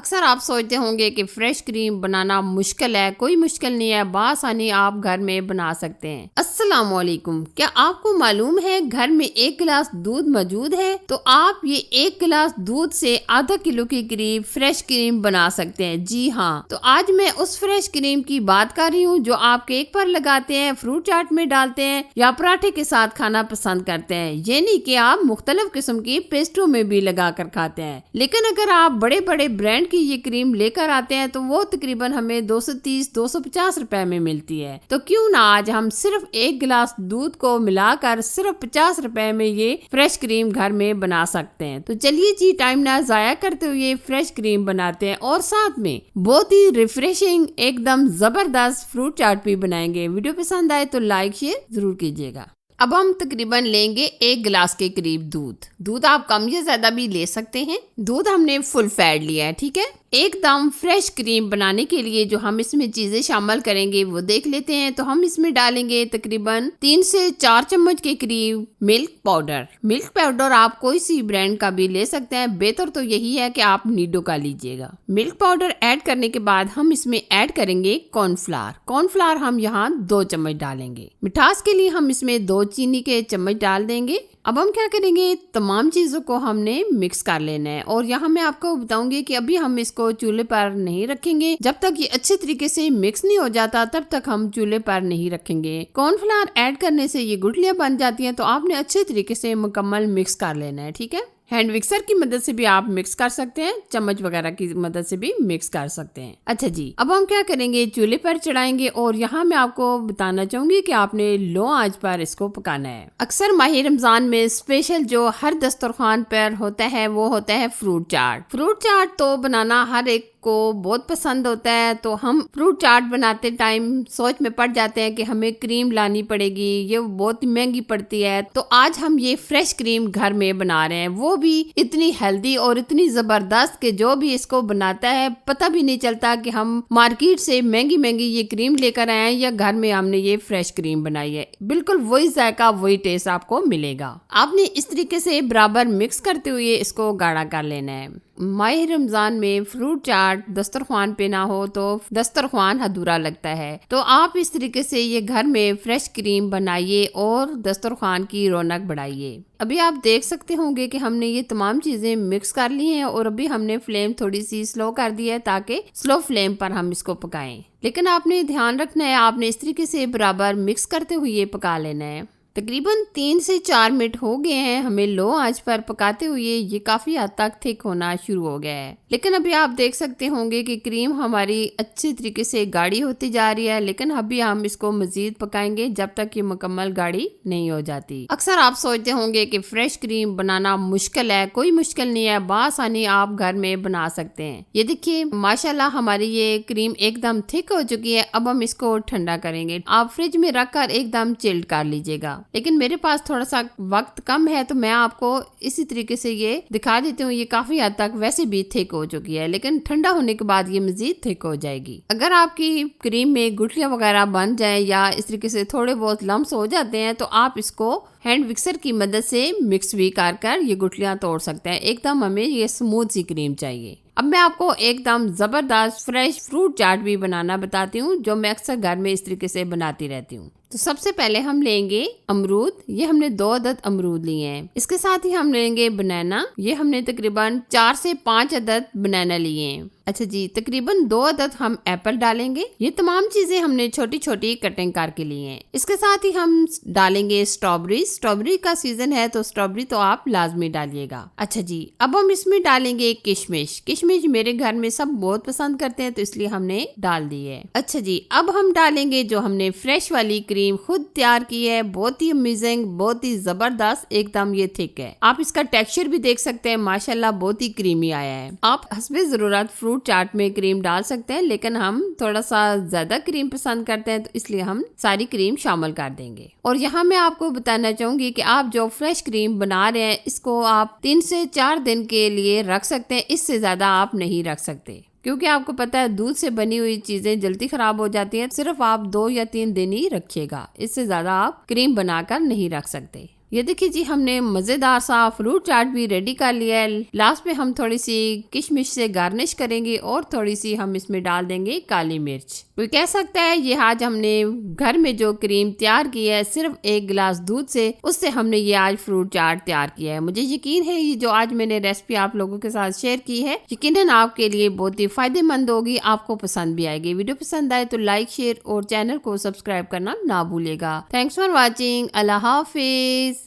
अक्सर आप सोचते होंगे कि फ्रेश क्रीम बनाना मुश्किल है। कोई मुश्किल नहीं है, बआसानी आप घर में बना सकते हैं। अस्सलाम वालेकुम। क्या आपको मालूम है घर में 1 गिलास दूध मौजूद है तो आप ये 1 गिलास दूध से आधा किलो के करीब फ्रेश क्रीम बना सकते हैं। जी हाँ, तो आज मैं उस फ्रेश क्रीम की बात कर रही हूँ जो आप केक पर लगाते हैं, फ्रूट चाट में डालते हैं या पराठे के साथ खाना पसंद करते हैं। ये नहीं कि आप मुख्तलिफ किस्म की पेस्ट्रियों में भी लगा कर खाते हैं। लेकिन अगर आप बड़े बड़े ब्रांड की ये क्रीम लेकर आते हैं तो वो तकरीबन हमें 230-250 रुपए में मिलती है। तो क्यों ना आज हम सिर्फ 1 गिलास दूध को मिलाकर सिर्फ 50 रुपए में ये फ्रेश क्रीम घर में बना सकते हैं। तो चलिए जी, टाइम ना जाया करते हुए फ्रेश क्रीम बनाते हैं और साथ में बहुत ही रिफ्रेशिंग एकदम जबरदस्त फ्रूट चाट भी बनाएंगे। वीडियो पसंद आए तो लाइक शेयर जरूर कीजिएगा। अब हम तकरीबन लेंगे 1 गिलास के करीब दूध आप कम या ज्यादा भी ले सकते हैं। दूध हमने फुल फैट लिया है, ठीक है। एकदम फ्रेश क्रीम बनाने के लिए जो हम इसमें चीजें शामिल करेंगे वो देख लेते हैं। तो हम इसमें डालेंगे तकरीबन 3 से 4 चम्मच के करीब मिल्क पाउडर आप कोई सी ब्रांड का भी ले सकते हैं। बेहतर तो यही है कि आप नीडो का लीजिएगा। मिल्क पाउडर ऐड करने के बाद हम इसमें ऐड करेंगे कॉर्नफ्लावर हम यहाँ 2 चम्मच डालेंगे। मिठास के लिए हम इसमें 2 चीनी के चम्मच डाल देंगे। अब हम क्या करेंगे, तमाम चीजों को हमने मिक्स कर लेना है। और यहाँ मैं आपको बताऊंगी कि अभी हम इसको चूल्हे पर नहीं रखेंगे। जब तक ये अच्छे तरीके से मिक्स नहीं हो जाता तब तक हम चूल्हे पर नहीं रखेंगे। कॉर्नफ्लावर ऐड करने से ये गुठलियां बन जाती हैं, तो आपने अच्छे तरीके से मुकम्मल मिक्स कर लेना है, ठीक है। हैंड मिक्सर की मदद से भी आप मिक्स कर सकते हैं, चम्मच वगैरह की मदद से भी मिक्स कर सकते हैं। अच्छा जी, अब हम क्या करेंगे, चूल्हे पर चढ़ाएंगे और यहाँ मैं आपको बताना चाहूंगी कि आपने लो आंच पर इसको पकाना है। अक्सर माह रमजान में स्पेशल जो हर दस्तरखान पर होता है वो होता है फ्रूट चाट तो बनाना हर एक को बहुत पसंद होता है। तो हम फ्रूट चाट बनाते टाइम सोच में पड़ जाते हैं कि हमें क्रीम लानी पड़ेगी, ये बहुत महंगी पड़ती है। तो आज हम ये फ्रेश क्रीम घर में बना रहे हैं, वो भी इतनी हेल्दी और इतनी जबरदस्त कि जो भी इसको बनाता है पता भी नहीं चलता कि हम मार्केट से महंगी ये क्रीम लेकर आए हैं या घर में हमने ये फ्रेश क्रीम बनाई है। बिल्कुल वही जायका वही टेस्ट आपको मिलेगा। आपने इस तरीके से बराबर मिक्स करते हुए इसको गाढ़ा कर लेना है। माह रमजान में फ्रूट चाट दस्तरखान पे ना हो तो दस्तरखान अधूरा लगता है। तो आप इस तरीके से ये घर में फ्रेश क्रीम बनाइए और दस्तरखान की रौनक बढ़ाइए। अभी आप देख सकते होंगे कि हमने ये तमाम चीजें मिक्स कर ली हैं और अभी हमने फ्लेम थोड़ी सी स्लो कर दी है ताकि स्लो फ्लेम पर हम इसको पकाएं। लेकिन आपने ध्यान रखना है, आपने इस तरीके से बराबर मिक्स करते हुए पका लेना है। तकरीबन 3 से 4 मिनट हो गए हैं हमें लो आंच पर पकाते हुए। ये काफी हद तक थिक होना शुरू हो गया है। लेकिन अभी आप देख सकते होंगे कि क्रीम हमारी अच्छी तरीके से गाढ़ी होती जा रही है। लेकिन अभी हम इसको मजीद पकाएंगे जब तक ये मुकम्मल गाढ़ी नहीं हो जाती। अक्सर आप सोचते होंगे कि फ्रेश क्रीम बनाना मुश्किल है। कोई मुश्किल नहीं है, बआसानी आप घर में बना सकते हैं। ये देखिए माशाल्लाह हमारी ये क्रीम एकदम थिक हो चुकी है। अब हम इसको ठंडा करेंगे। आप फ्रिज में रखकर एकदम चिल्ड कर लीजिएगा। लेकिन मेरे पास थोड़ा सा वक्त कम है तो मैं आपको इसी तरीके से ये दिखा देती हूँ। ये काफी हद तक वैसे भी थिक हो चुकी है, लेकिन ठंडा होने के बाद ये मजीद थिक हो जाएगी। अगर आपकी क्रीम में गुठलियां वगैरह बन जाए या इस तरीके से थोड़े बहुत लम्स हो जाते हैं तो आप इसको हैंड मिक्सर की मदद से मिक्स भी कर ये गुठलियां तोड़ सकते हैं। एकदम हमें ये स्मूथ सी क्रीम चाहिए। अब मैं आपको एकदम जबरदस्त फ्रेश फ्रूट चाट भी बनाना बताती हूँ जो मैं अक्सर घर में इस तरीके से बनाती रहती हूँ। तो सबसे पहले हम लेंगे अमरूद। ये हमने 2 अदद अमरूद लिए हैं। इसके साथ ही हम लेंगे बनाना। ये हमने तकरीबन 4 से 5 अदद बनाना लिए हैं। अच्छा जी, तकरीबन 2 अदद हम एप्पल डालेंगे। ये तमाम चीजें हमने छोटी छोटी कटिंग करके ली हैं। इसके साथ ही हम डालेंगे स्ट्रॉबेरी का सीजन है तो स्ट्रॉबेरी तो आप लाजमी डालिएगा। अच्छा जी, अब हम इसमें डालेंगे किशमिश मेरे घर में सब बहुत पसंद करते हैं तो इसलिए हमने डाल दी है। अच्छा जी, अब हम डालेंगे जो हमने फ्रेश वाली क्रीम खुद तैयार की है। बहुत ही अमेजिंग, बहुत ही जबरदस्त, एकदम ये थिक है। आप इसका टेक्सचर भी देख सकते हैं, माशाल्लाह बहुत ही क्रीमी आया है। आप हस्बे जरूरत फ्रूट चाट में क्रीम डाल सकते हैं, लेकिन हम थोड़ा सा ज्यादा क्रीम पसंद करते हैं तो इसलिए हम सारी क्रीम शामिल कर देंगे। और यहाँ मैं आपको बताना चाहूंगी कि आप जो फ्रेश क्रीम बना रहे हैं इसको आप 3 से 4 दिन के लिए रख सकते हैं। इससे ज्यादा आप नहीं रख सकते क्योंकि आपको पता है दूध से बनी हुई चीजें जल्दी खराब हो जाती हैं। सिर्फ आप 2 या 3 दिन ही रखिएगा, इससे ज्यादा आप क्रीम बनाकर नहीं रख सकते। ये देखिए जी, हमने मजेदार सा फ्रूट चाट भी रेडी कर लिया है। लास्ट में हम थोड़ी सी किशमिश से गार्निश करेंगे और थोड़ी सी हम इसमें डाल देंगे काली मिर्च। कोई कह सकता है ये आज हमने घर में जो क्रीम तैयार की है सिर्फ 1 गिलास दूध से, उससे हमने ये आज फ्रूट चाट तैयार किया है। मुझे यकीन है ये जो आज मैंने रेसिपी आप लोगों के साथ शेयर की है यकीनन आपके लिए बहुत ही फायदेमंद होगी, आपको पसंद भी आएगी। वीडियो पसंद आए तो लाइक शेयर और चैनल को सब्सक्राइब करना ना भूलेगा। Thanks for watching. Allah Hafiz.